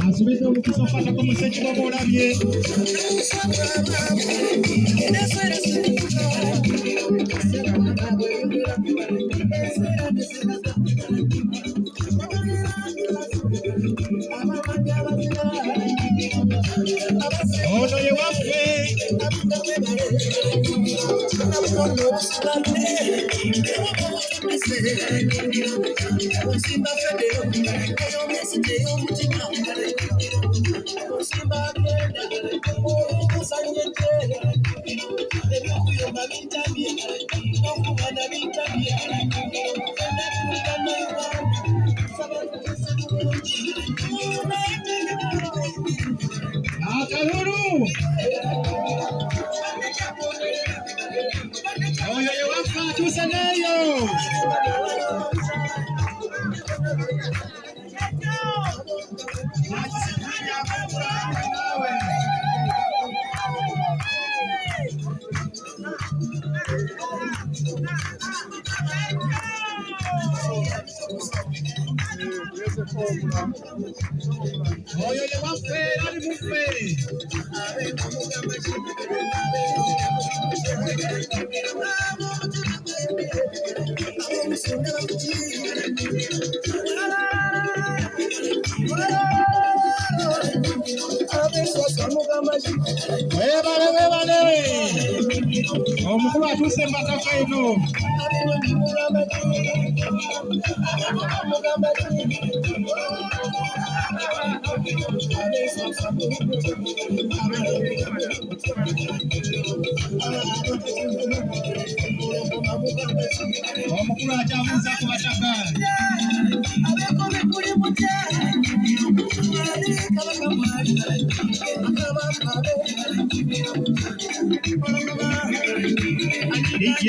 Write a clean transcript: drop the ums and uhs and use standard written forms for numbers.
Asubite omukusofata ko museki baba olabye ono ye waffe akalulu oyo ye waffe atuuse neeyo oyo ye waffe ali muffe webale omukulu atuuse mbakaka eno omukulu akyabuuza ku bataka DJ